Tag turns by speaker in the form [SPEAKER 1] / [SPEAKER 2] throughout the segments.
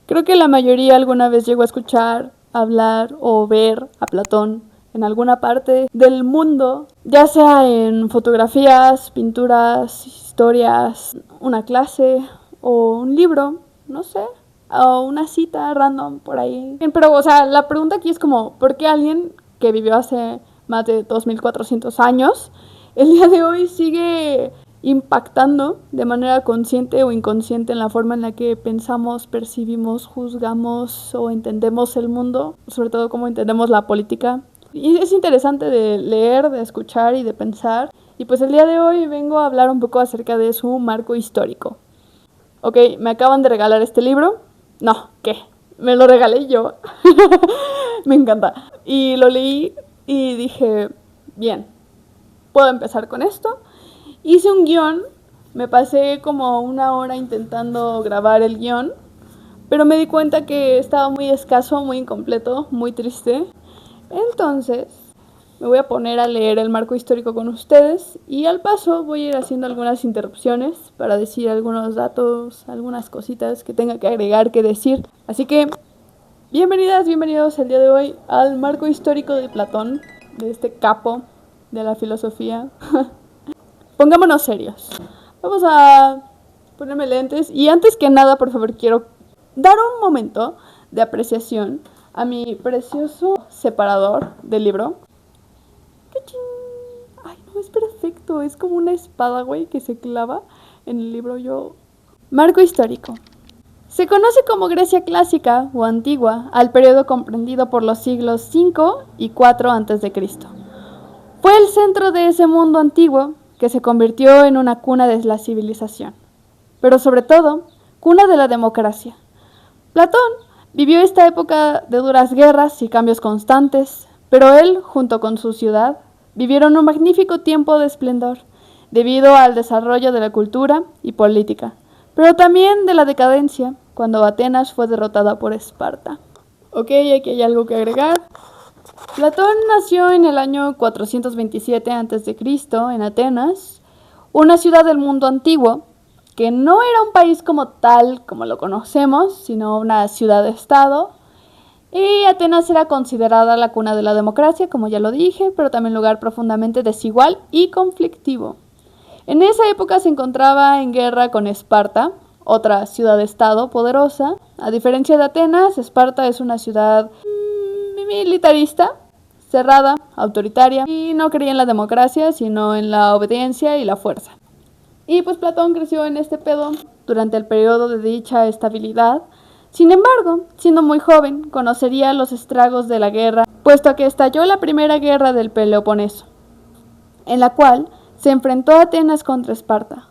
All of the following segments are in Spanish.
[SPEAKER 1] Creo que la mayoría alguna vez llegó a escuchar, hablar o ver a Platón en alguna parte del mundo, ya sea en fotografías, pinturas, historias, una clase o un libro, no sé, o una cita random por ahí. Pero, o sea, la pregunta aquí es como, ¿por qué alguien que vivió hace más de 2400 años, el día de hoy sigue impactando de manera consciente o inconsciente en la forma en la que pensamos, percibimos, juzgamos o entendemos el mundo, sobre todo cómo entendemos la política? Y es interesante de leer, de escuchar y de pensar. Y pues el día de hoy vengo a hablar un poco acerca de su marco histórico. Ok, me acaban de regalar este libro. No, ¿qué? Me lo regalé yo. Me encanta. Y lo leí y dije, bien, puedo empezar con esto. Hice un guión, me pasé como una hora intentando grabar el guión, pero me di cuenta que estaba muy escaso, muy incompleto, muy triste. Entonces me voy a poner a leer el marco histórico con ustedes y al paso voy a ir haciendo algunas interrupciones para decir algunos datos, algunas cositas que tenga que agregar, que decir. Así que bienvenidas, bienvenidos el día de hoy al marco histórico de Platón, de este capo de la filosofía. Pongámonos serios. Vamos a ponerme lentes y antes que nada, por favor, quiero dar un momento de apreciación a mi precioso separador del libro. ¡Cachín! Ay, no, es perfecto. Es como una espada, güey, que se clava en el libro. Marco histórico. Se conoce como Grecia clásica o antigua al periodo comprendido por los siglos 5 y 4 a.C. Fue el centro de ese mundo antiguo que se convirtió en una cuna de la civilización, pero sobre todo, cuna de la democracia. Platón vivió esta época de duras guerras y cambios constantes, pero él, junto con su ciudad, vivieron un magnífico tiempo de esplendor, debido al desarrollo de la cultura y política, pero también de la decadencia, cuando Atenas fue derrotada por Esparta. Ok, aquí hay algo que agregar. Platón nació en el año 427 a.C. en Atenas, una ciudad del mundo antiguo, que no era un país como tal como lo conocemos, sino una ciudad-estado. Y Atenas era considerada la cuna de la democracia, como ya lo dije, pero también un lugar profundamente desigual y conflictivo. En esa época se encontraba en guerra con Esparta, otra ciudad-estado poderosa. A diferencia de Atenas, Esparta es una ciudad militarista, cerrada, autoritaria, y no creía en la democracia, sino en la obediencia y la fuerza. Y pues Platón creció en este pedo durante el periodo de dicha estabilidad. Sin embargo, siendo muy joven, conocería los estragos de la guerra, puesto que estalló la primera guerra del Peloponeso, en la cual se enfrentó a Atenas contra Esparta,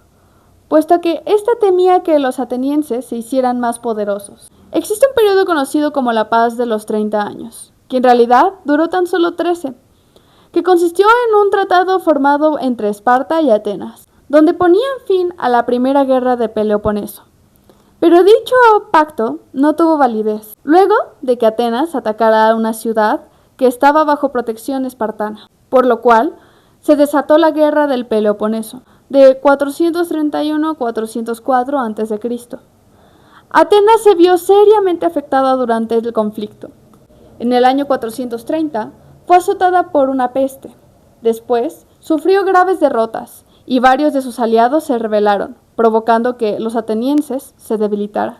[SPEAKER 1] puesto que ésta temía que los atenienses se hicieran más poderosos. Existe un periodo conocido como la Paz de los 30 años, que en realidad duró tan solo 13, que consistió en un tratado formado entre Esparta y Atenas, donde ponían fin a la primera guerra de Peloponeso. Pero dicho pacto no tuvo validez, luego de que Atenas atacara a una ciudad que estaba bajo protección espartana, por lo cual se desató la guerra del Peloponeso, de 431 a 404 a.C. Atenas se vio seriamente afectada durante el conflicto. En el año 430 fue azotada por una peste. Después sufrió graves derrotas y varios de sus aliados se rebelaron, provocando que los atenienses se debilitaran.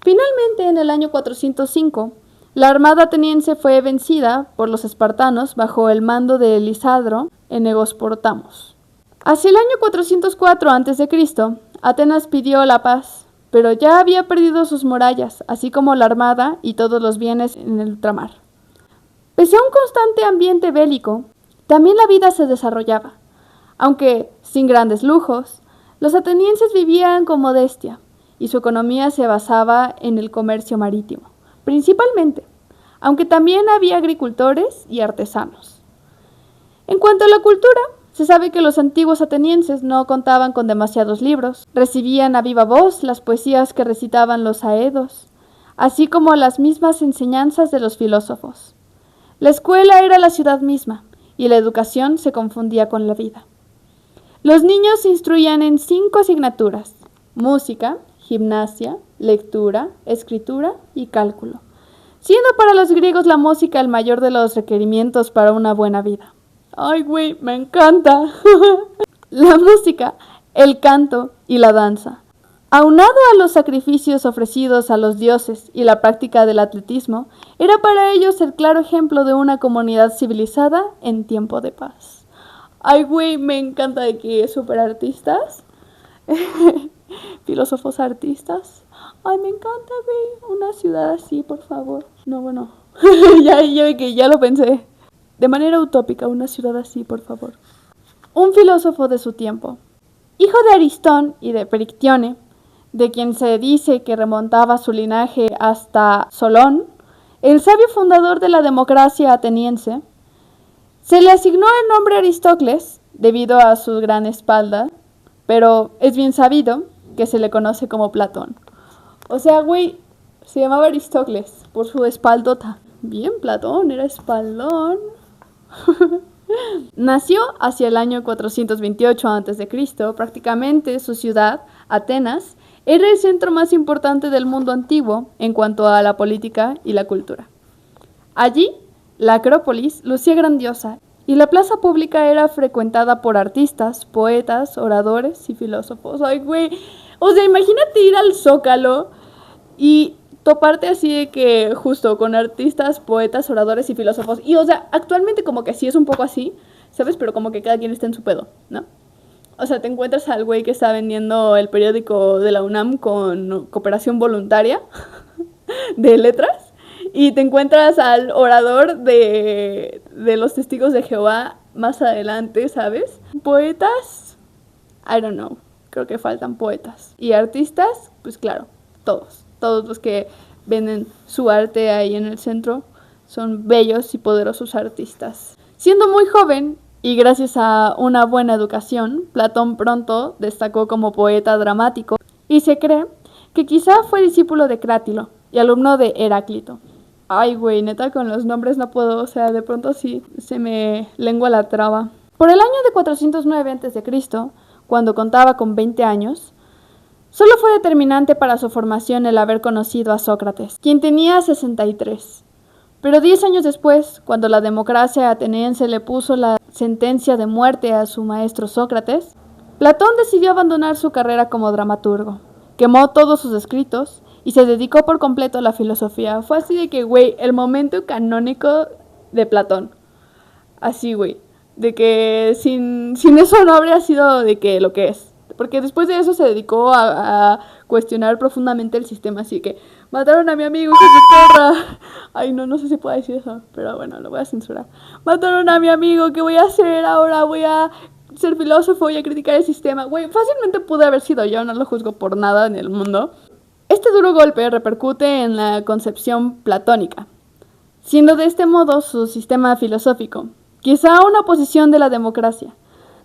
[SPEAKER 1] Finalmente, en el año 405, la armada ateniense fue vencida por los espartanos bajo el mando de Lisadro en Negosportamos. Hacia el año 404 a.C., Atenas pidió la paz, pero ya había perdido sus murallas, así como la armada y todos los bienes en el ultramar. Pese a un constante ambiente bélico, también la vida se desarrollaba. Aunque sin grandes lujos, los atenienses vivían con modestia y su economía se basaba en el comercio marítimo, principalmente, aunque también había agricultores y artesanos. En cuanto a la cultura, se sabe que los antiguos atenienses no contaban con demasiados libros, recibían a viva voz las poesías que recitaban los aedos, así como las mismas enseñanzas de los filósofos. La escuela era la ciudad misma, y la educación se confundía con la vida. Los niños se instruían en 5 asignaturas: música, gimnasia, lectura, escritura y cálculo, siendo para los griegos la música el mayor de los requerimientos para una buena vida. ¡Ay, güey! ¡Me encanta! La música, el canto y la danza. Aunado a los sacrificios ofrecidos a los dioses y la práctica del atletismo, era para ellos el claro ejemplo de una comunidad civilizada en tiempo de paz. Ay, güey, me encanta de que super artistas, filósofos artistas. Ay, me encanta, güey, una ciudad así, por favor. No, bueno, ya lo pensé. De manera utópica, una ciudad así, por favor. Un filósofo de su tiempo, hijo de Aristón y de Perictione, de quien se dice que remontaba su linaje hasta Solón, el sabio fundador de la democracia ateniense, se le asignó el nombre Aristócles debido a su gran espalda, pero es bien sabido que se le conoce como Platón. O sea, güey, se llamaba Aristócles por su espaldota. Bien, Platón, era espaldón. Nació hacia el año 428 a.C., prácticamente su ciudad, Atenas, era el centro más importante del mundo antiguo en cuanto a la política y la cultura. Allí, la Acrópolis lucía grandiosa y la plaza pública era frecuentada por artistas, poetas, oradores y filósofos. Ay, güey, o sea, imagínate ir al Zócalo y toparte así de que justo con artistas, poetas, oradores y filósofos. Y o sea, actualmente como que sí es un poco así, ¿sabes? Pero como que cada quien está en su pedo, ¿no? O sea, te encuentras al güey que está vendiendo el periódico de la UNAM con cooperación voluntaria de letras. Y te encuentras al orador de los testigos de Jehová más adelante, ¿sabes? Poetas, I don't know, creo que faltan poetas. Y artistas, pues claro, todos los que venden su arte ahí en el centro son bellos y poderosos artistas. Siendo muy joven y gracias a una buena educación, Platón pronto destacó como poeta dramático y se cree que quizá fue discípulo de Crátilo y alumno de Heráclito. Ay, güey, neta, con los nombres no puedo, o sea, de pronto sí se me lengua la traba. Por el año de 409 a.C., cuando contaba con 20 años, solo fue determinante para su formación el haber conocido a Sócrates, quien tenía 63. Pero 10 años después, cuando la democracia ateniense le puso la sentencia de muerte a su maestro Sócrates, Platón decidió abandonar su carrera como dramaturgo, quemó todos sus escritos y se dedicó por completo a la filosofía. Fue así de que, güey, el momento canónico de Platón. Así, güey, de que sin eso no habría sido de que lo que es. Porque después de eso se dedicó a cuestionar profundamente el sistema, así que mataron a mi amigo, que es perra. Ay, no sé si puedo decir eso, pero bueno, lo voy a censurar. Mataron a mi amigo, ¿qué voy a hacer ahora? Voy a ser filósofo y a criticar el sistema. Güey, fácilmente pude haber sido yo, no lo juzgo por nada en el mundo. Este duro golpe repercute en la concepción platónica, siendo de este modo su sistema filosófico, quizá una oposición de la democracia.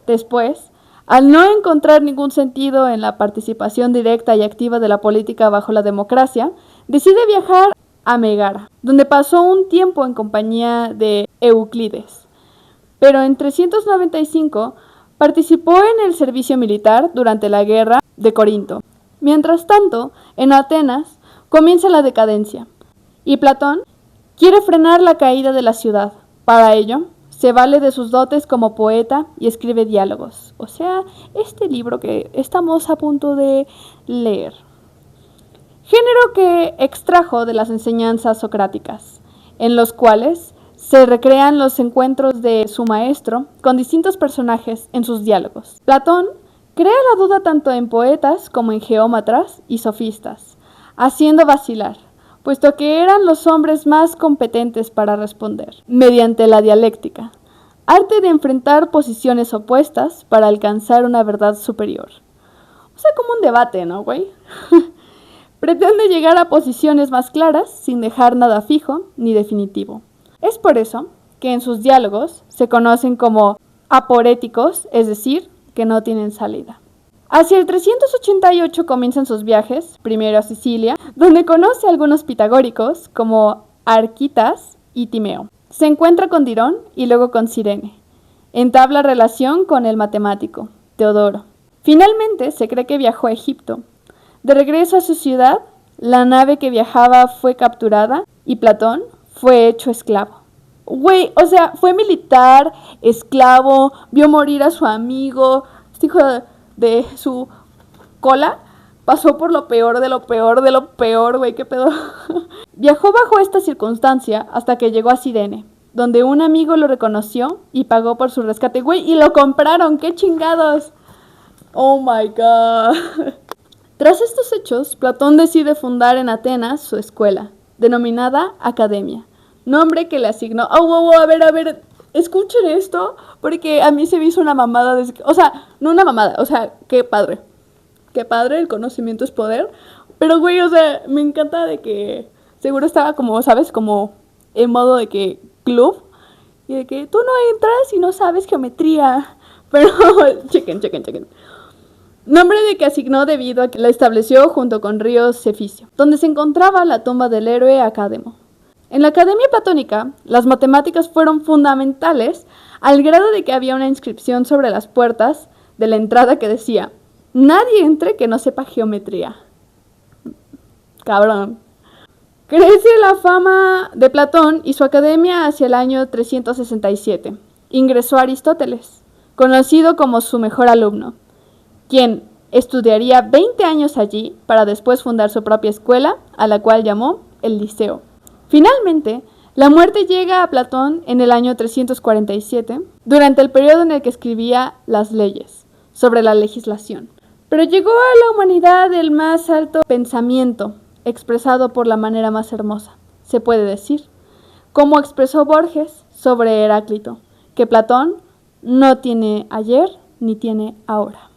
[SPEAKER 1] Después, al no encontrar ningún sentido en la participación directa y activa de la política bajo la democracia, decide viajar a Megara, donde pasó un tiempo en compañía de Euclides. Pero en 395 participó en el servicio militar durante la guerra de Corinto. Mientras tanto, en Atenas comienza la decadencia, y Platón quiere frenar la caída de la ciudad. Para ello, se vale de sus dotes como poeta y escribe diálogos, o sea, este libro que estamos a punto de leer. Género que extrajo de las enseñanzas socráticas, en los cuales se recrean los encuentros de su maestro con distintos personajes en sus diálogos. Platón crea la duda tanto en poetas como en geómatras y sofistas, haciendo vacilar, puesto que eran los hombres más competentes para responder, mediante la dialéctica, arte de enfrentar posiciones opuestas para alcanzar una verdad superior. O sea, como un debate, ¿no, güey? Pretende llegar a posiciones más claras sin dejar nada fijo ni definitivo. Es por eso que en sus diálogos se conocen como aporéticos, es decir, que no tienen salida. Hacia el 388 comienzan sus viajes, primero a Sicilia, donde conoce a algunos pitagóricos como Arquitas y Timeo. Se encuentra con Dirón y luego con Cirene. Entabla relación con el matemático, Teodoro. Finalmente se cree que viajó a Egipto. De regreso a su ciudad, la nave que viajaba fue capturada y Platón fue hecho esclavo. Güey, o sea, fue militar, esclavo, vio morir a su amigo, este hijo de su cola, pasó por lo peor de lo peor de lo peor, güey, qué pedo. Viajó bajo esta circunstancia hasta que llegó a Cirene, donde un amigo lo reconoció y pagó por su rescate, güey, y lo compraron, qué chingados. Oh my god. Tras estos hechos, Platón decide fundar en Atenas su escuela, denominada Academia, nombre que le asignó... a ver, escuchen esto, porque a mí se me hizo una mamada, o sea, no una mamada, o sea, qué padre, el conocimiento es poder, pero güey, o sea, me encanta de que seguro estaba como, ¿sabes? Como en modo de que club, y de que tú no entras y no sabes geometría, pero chequen. Nombre de que asignó debido a que la estableció junto con río Ceficio, donde se encontraba la tumba del héroe Academo. En la Academia Platónica, las matemáticas fueron fundamentales al grado de que había una inscripción sobre las puertas de la entrada que decía: nadie entre que no sepa geometría. Cabrón. Crece la fama de Platón y su academia hacia el año 367. Ingresó Aristóteles, conocido como su mejor alumno, quien estudiaría 20 años allí para después fundar su propia escuela, a la cual llamó el Liceo. Finalmente, la muerte llega a Platón en el año 347, durante el periodo en el que escribía las leyes sobre la legislación. Pero llegó a la humanidad el más alto pensamiento, expresado por la manera más hermosa, se puede decir, como expresó Borges sobre Heráclito, que Platón no tiene ayer ni tiene ahora.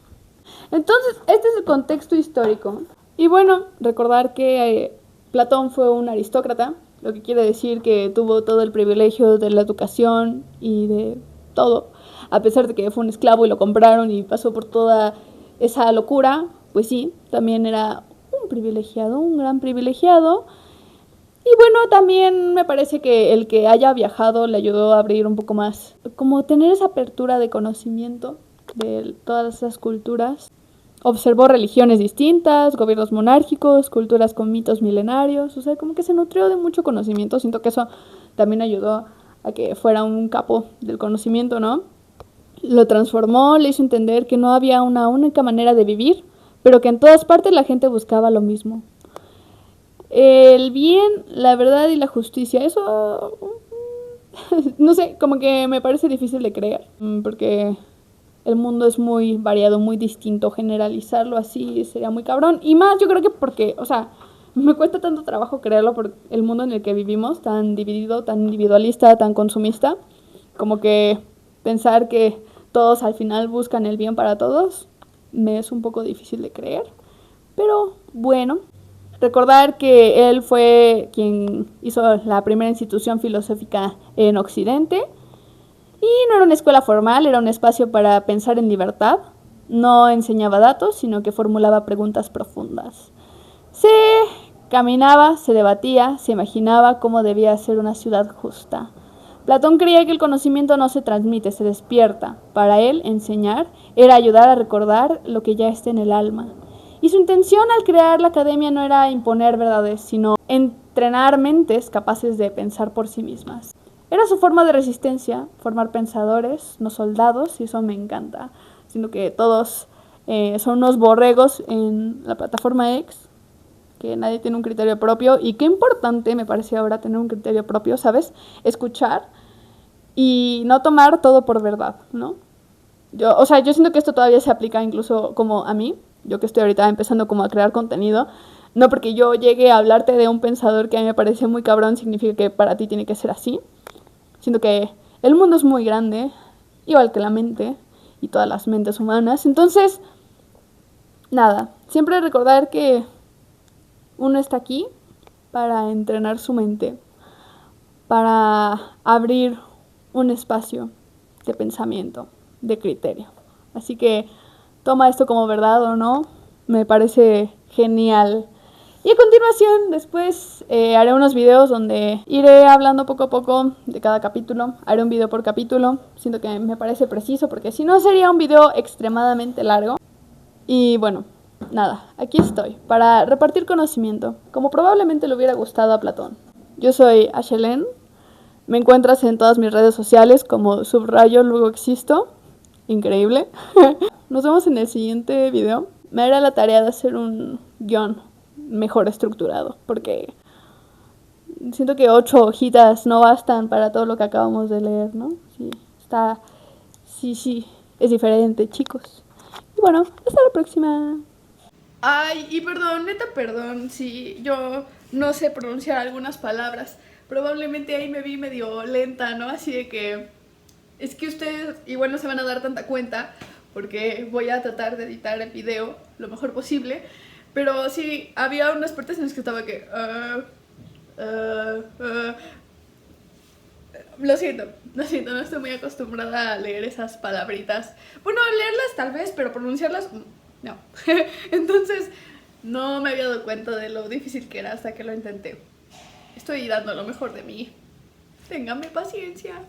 [SPEAKER 1] Entonces, este es el contexto histórico. Y bueno, recordar que Platón fue un aristócrata, lo que quiere decir que tuvo todo el privilegio de la educación y de todo, a pesar de que fue un esclavo y lo compraron y pasó por toda esa locura, pues sí, también era un privilegiado, un gran privilegiado. Y bueno, también me parece que el que haya viajado le ayudó a abrir un poco más, como tener esa apertura de conocimiento de todas esas culturas. Observó religiones distintas, gobiernos monárquicos, culturas con mitos milenarios, o sea, como que se nutrió de mucho conocimiento. Siento que eso también ayudó a que fuera un capo del conocimiento, ¿no? Lo transformó, le hizo entender que no había una única manera de vivir, pero que en todas partes la gente buscaba lo mismo. El bien, la verdad y la justicia, eso... no sé, como que me parece difícil de creer, porque... el mundo es muy variado, muy distinto. Generalizarlo así sería muy cabrón. Y más yo creo que porque, o sea, me cuesta tanto trabajo creerlo por el mundo en el que vivimos, tan dividido, tan individualista, tan consumista. Como que pensar que todos al final buscan el bien para todos, me es un poco difícil de creer. Pero bueno, recordar que él fue quien hizo la primera institución filosófica en Occidente. Y no era una escuela formal, era un espacio para pensar en libertad. No enseñaba datos, sino que formulaba preguntas profundas. Se caminaba, se debatía, se imaginaba cómo debía ser una ciudad justa. Platón creía que el conocimiento no se transmite, se despierta. Para él, enseñar era ayudar a recordar lo que ya está en el alma. Y su intención al crear la academia no era imponer verdades, sino entrenar mentes capaces de pensar por sí mismas. Era su forma de resistencia, formar pensadores, no soldados, y eso me encanta. Siento que todos son unos borregos en la plataforma X, que nadie tiene un criterio propio, y qué importante me parece ahora tener un criterio propio, ¿sabes? Escuchar y no tomar todo por verdad, ¿no? Yo siento que esto todavía se aplica incluso como a mí, yo que estoy ahorita empezando como a crear contenido. No porque yo llegue a hablarte de un pensador que a mí me parece muy cabrón, significa que para ti tiene que ser así. Siento que el mundo es muy grande, igual que la mente y todas las mentes humanas. Entonces, nada, siempre recordar que uno está aquí para entrenar su mente, para abrir un espacio de pensamiento, de criterio. Así que toma esto como verdad o no, me parece genial. Y a continuación, después haré unos videos donde iré hablando poco a poco de cada capítulo. Haré un video por capítulo. Siento que me parece preciso porque si no sería un video extremadamente largo. Y bueno, nada, aquí estoy, para repartir conocimiento, como probablemente le hubiera gustado a Platón. Yo soy Ashelen, me encuentras en todas mis redes sociales como subrayo luego existo, increíble. Nos vemos en el siguiente video. Me haré la tarea de hacer un guión mejor estructurado, porque siento que 8 hojitas no bastan para todo lo que acabamos de leer, ¿no? Sí, está... Sí, es diferente, chicos. Y bueno, hasta la próxima. Ay, y perdón, neta, perdón, si yo no sé pronunciar algunas palabras. Probablemente ahí me vi medio lenta, ¿no? Así de que... Es que ustedes igual no se van a dar tanta cuenta, porque voy a tratar de editar el video lo mejor posible. Pero sí, había unas partes en las que estaba que... Lo siento, no estoy muy acostumbrada a leer esas palabritas. Bueno, leerlas tal vez, pero pronunciarlas, no. Entonces, no me había dado cuenta de lo difícil que era hasta que lo intenté. Estoy dando lo mejor de mí. Ténganme paciencia.